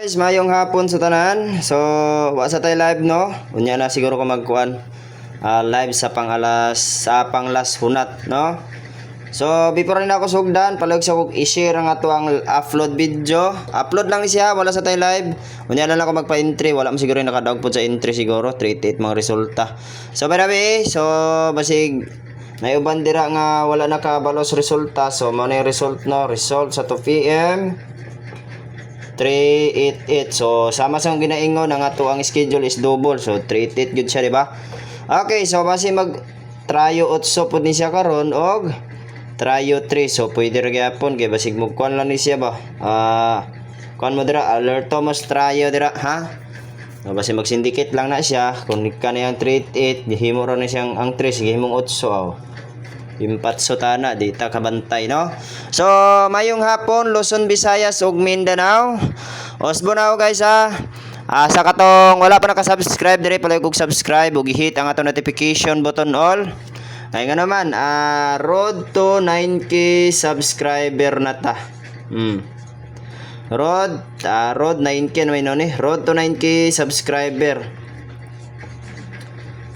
Guys, mayong hapon sa tanan. So, wa sa tayo live no. Unya na siguro ko magkuan live sa panglas hunat no. So, before rin ako sugdan, palagi sa kog i-share ang ato ang upload video. Upload lang ni siya, wala sa tayo live. Unya na lang ako magpa-entry, wala mo siguro nakadaog po sa entry siguro, 38 mga resulta. So, by the way, so basig naiuban dira nga wala nakabalos resulta. So, mo na yung result no, result sa 2 PM. 388. So sama sa ginaingon ang ato ang schedule is double. So 388 gud siya, di ba? Okay, so base mag tryo 8 pud ni siya karon og tryo 3. So pwede ra gyapon kay basig mo kuan lang ni siya ba. Kuan mo dira alerto mas tryo dira ha. So base mag syndicate lang na siya kung kaniyang 388 gihimo ra ni siyang ang 3 sige himong 8 aw. Impat sotana dita kabantay no. So mayong hapon Luzon, Visayas ug Mindanao. Osbo na guys ha. Sa katong wala pa naka-subscribe dire palay kog subscribe ug i-hit ang atong notification button all. Ay nga naman road to 9k subscriber na ta. Road 9k na may no ni. Road to 9k subscriber.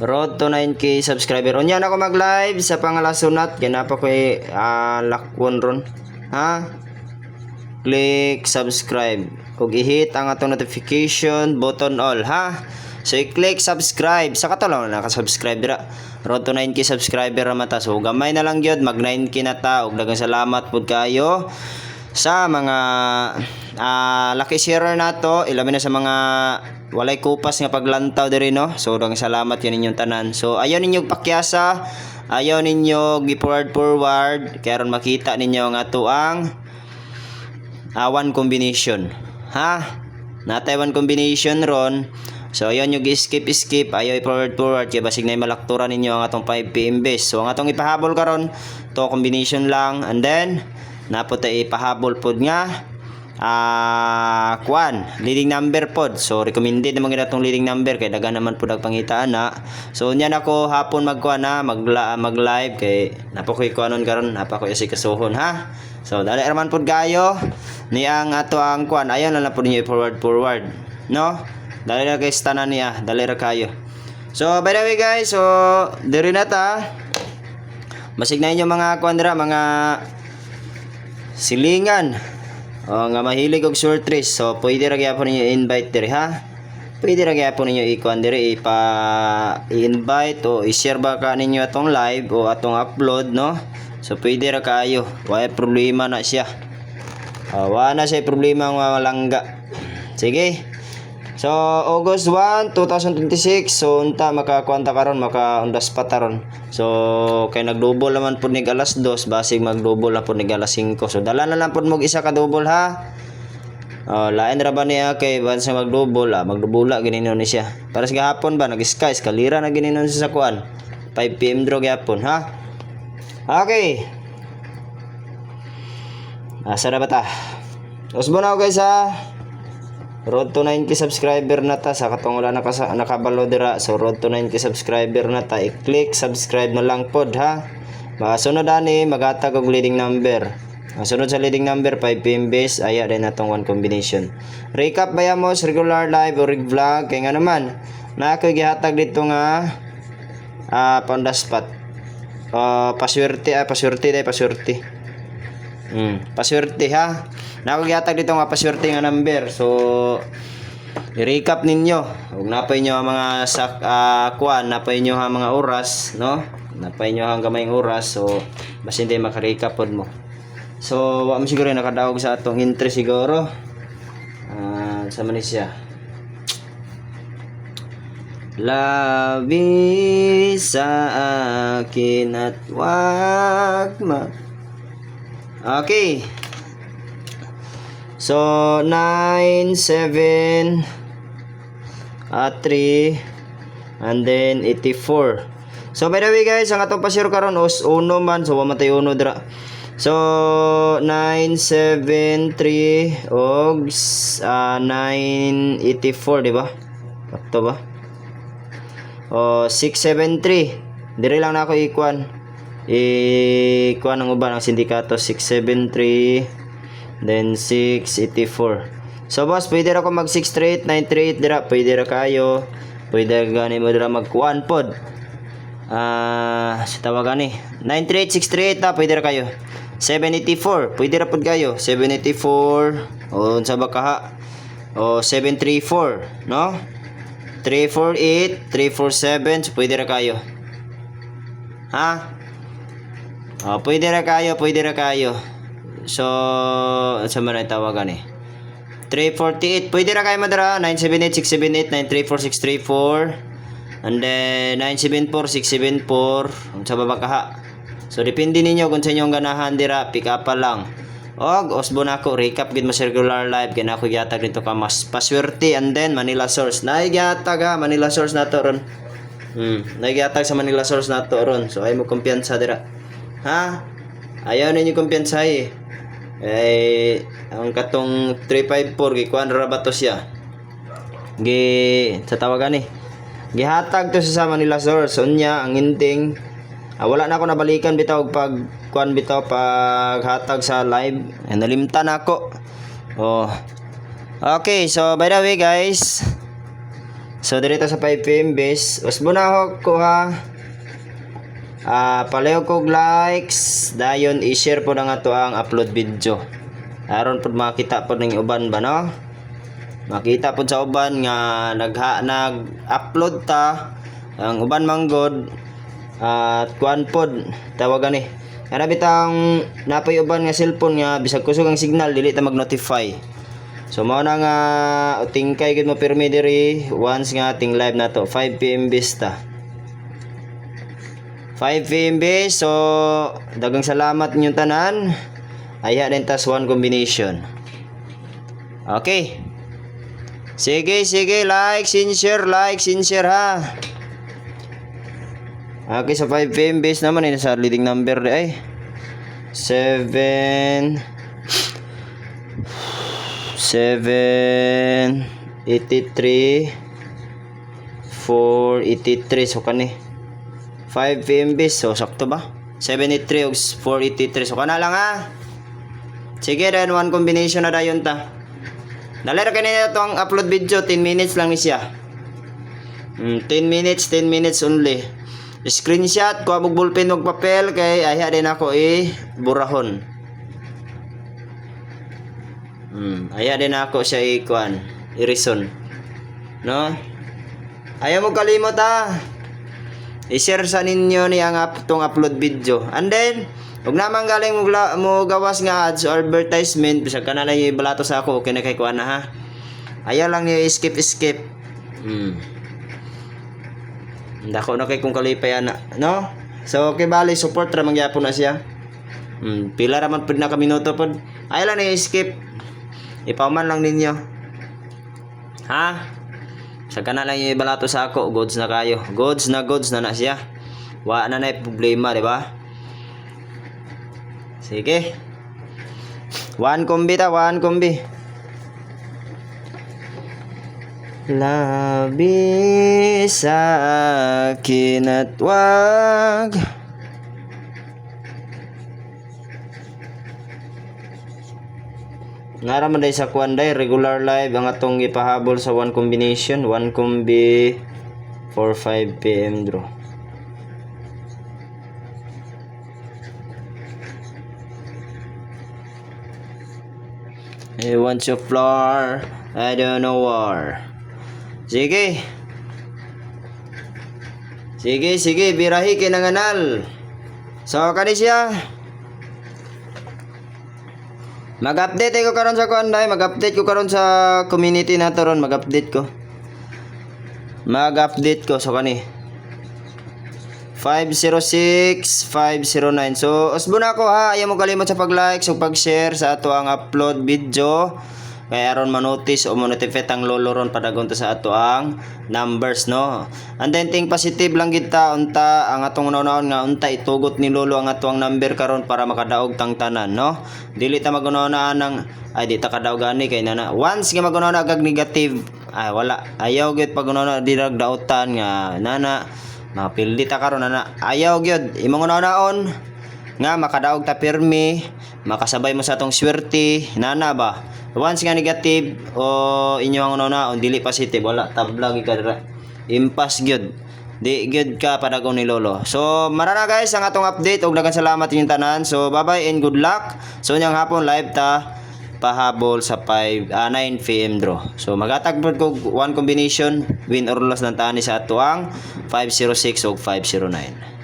Road to 9k subscriber. Unya na ako mag-live sa pangalasunat. Ganapa ko lakwon ron. Ha? Click subscribe. Kung i-hit ang atong notification button all. Ha? So, i-click subscribe. Sa kato lang naka-subscribe dira. Road to 9k subscriber naman ta. So, gamay na lang yun. Mag 9k na ta. Ug daghang salamat po kayo sa mga lucky sharer nato. Ilabi na sa mga walay kupas nga paglantaw diri no. So daghang salamat yun inyong tanan. So ayaw ninyo pakyasa, ayaw ninyo gi-forward karon makita ninyo ang ato ang one combination. Ha? Natay one combination ron. So ayaw nyo gi-skip, ayaw i-forward kaya basig na malakturan ninyo ang atong 5 PM base. So ang atong ipahabol karon to combination lang and then naputa ipahabol pod nga leading number pod. So recommended naman gid atong leading number kay daga naman pud ang pangitaan na. So nya nako hapon magkuan na mag-live kay napakoy kuanon karon napakoy si kasuhon ha. So dali raman pud kayo ni ang ato ang kuan ayon lang pud niyo forward no. Dali ra kay tanan niya, dali ra kayo. So by the way guys, so diri na ta. Masig na inyo mga kuan dira mga silingan. Nga mahilig og short race. So pwede ra gyapon ninyo invite diri ha. Pwede ra gyapon ninyo i-kuan diri i-invite o i-share ba ka ninyo atong live o atong upload no. So pwede ra kayo. Wala problema na siya. Wala na siya problema nga langga. Sige. So August 1, 2026 so unta makakuanta karon maka-undas pataron. So kay nagdouble naman pud nig alas 2 basig magdouble na pud nig alas 5. So dala na lang pud mo isa ka double ha. Lain ra ba niya kay once magdouble magdubula gininon ni siya. Para sa gahapon ba nag-sky eskalera na gininon siya sa kuan. 5 PM draw gyapon ha. Okay. Asa na ba ta? Usbo na guys ha. Road to 9k subscriber na ta sa katong wala nakabalo dira. So road to 9k subscriber na ta. I-click subscribe na lang pod ha. Masunod ani magatag og leading number. Sunod sa leading number 5 PM base aya din atong one combination. Recap bayamos regular live or rig vlog kay nga naman na ako gihatag dito nga pandaspot. Paswerte ha. Nakagyatag dito nga paswerte nga number. So i-recap ninyo. Ug napay nyo ang mga kuan, napay nyo ang mga oras, no? Napay nyo ang gamayng oras. So basta hindi maka-recap pod mo. So wa mo siguro nakadaog sa atong entry siguro. Sa man siya. Labi sa akin at wag Okay. So 9 7 3 and then 84. So by the way guys, ang atong pasir karon is uno man so mamatay uno dira. So 9 7 3 og 9 84 di ba? Sakto ba? 6 7 3. Dire lang na ako ikuan ang uban ang sindikato 673 then 684. So boss, pwede ra ko mag 638, 938 dira, pwede ra kayo. Pwede gani mo dira mag 1 pod. Sa tawagan ni 938, 638 ta, pwede ra kayo. 784, pwede ra pod kayo. 784 o unsa ba kaha? O 734, no? 348, 347, so pwede ra kayo. Ha? Pwede ra kayo, pwede ra kayo. So, sa man tawagan eh. 348, pwede ra kayo madara. 978, 678, 934, 634. And then, 974, 674. Ang sa baba kaha. So, depende ninyo kung sa inyong ganahan dira. Pick up pa lang. Og, osbo na ako. Recap gid mo circular live. Kaya na ako yatag dito ka mas paswerte. And then, Manila Source. Naigyatag ha. Manila Source na to ron. Naigyatag sa Manila Source na to ron. So, ay mo kumpiyansa dira. Ha? Ayaw ninyo kumpiyansa eh. Ang katong 354 gikuan ra ba to siya? Sa tawagan eh. Gihatag to sa Manila Source. Unya ang ending wala na ako nabalikan bitaw pag kuan bitaw pag hatag sa live. Nalimtan ako. Okay, so by the way guys. So dito sa 5 PM base, usbo na ako ha. Paleo kog likes dayon i-share po na nga to ang upload video aron pod makita pod ning uban ba no, makita pod sa uban nga nag-upload ta ang uban manggod at kuan pod tawagan ni kana bitang napay uban nga cellphone nga bisag kusog ang signal dili ta mag-notify. So mao na nga utingkay gid mo pirmi diri once nga ating live na to 5 PM bista 5 PM base. So dagang salamat ninyong tanan. Aya din tas one combination. Okay. Sige, like, share ha. Okay, sa 5 PM base naman sa leading number ay 7 83 483 so kani 5 PM base, so sakto ba? 783 ug 483. So kana lang ha. Sige then one combination na dayon ta. Dali ra kanina to ang upload video 10 minutes lang ni siya. 10 minutes only. Screenshot ko abog ballpen ug papel kay aya din ako burahon. Aya din ako siya ikuan, i-reason. No? Ayaw mo kalimot ha. I-share sa ninyo ni ang tong upload video. And then, huwag naman galing mo gawas nga ads or advertisement. Bisag ka na lang yung balato sa ako. Okay na kay kuha na ha. Ayaw lang niyo skip. Dako na kay kung kalipay na. No? So, okay bali. Support ra mangyapon na siya. Pila raman po na kaminuto po. Ayaw lang niyo skip. Ipauman lang ninyo. Ha? Sa kana lang yung balato sa ako, goods na kayo. Goods na siya. Wa na problema, di ba? Sige. One combi. Labi sa akin at wag naraman day sa kuanday regular live ang atong ipahabol sa one combination, one combi for 5 PM draw. I want your floor, I don't know where. Sige, birahi kinanganal. So kani siya. Mag-update ko karon sa kuanday, mag-update ko karon sa community nato ron, mag-update ko so kani 506 509. So usbo na ako ha, ayaw mo kalimot sa pag-like so pag-share sa ato ang upload video kay aron manotice o monotify ang lolo ron padagon ta sa ato ang numbers no. And then think positive lang kita unta ang atong unaon nga unta itugot ni lolo ang ato ang number karon para makadaog tang tanan no. Dili ta magunahon ng di ta kadaog gani kay nana once nga magunahon agag negative wala ayaw gyud pagunahon dirag dautan nga nana mapildi ta karon nana ayaw gyud imong unaon nga makadaog ta pirmi makasabay mo sa atong swerte nana ba Once nga negative o inyo ang una on dili positive wala tabla gyud ka dira. Impas gyud. Di gyud ka padagong ni lolo. So marana guys ang atong update ug daghang salamat inyong tanan. So bye bye and good luck. So nyang hapon live ta pahabol sa 9 PM draw. So magatag pod ko one combination win or loss ng tani sa ato ang 506 ug 509.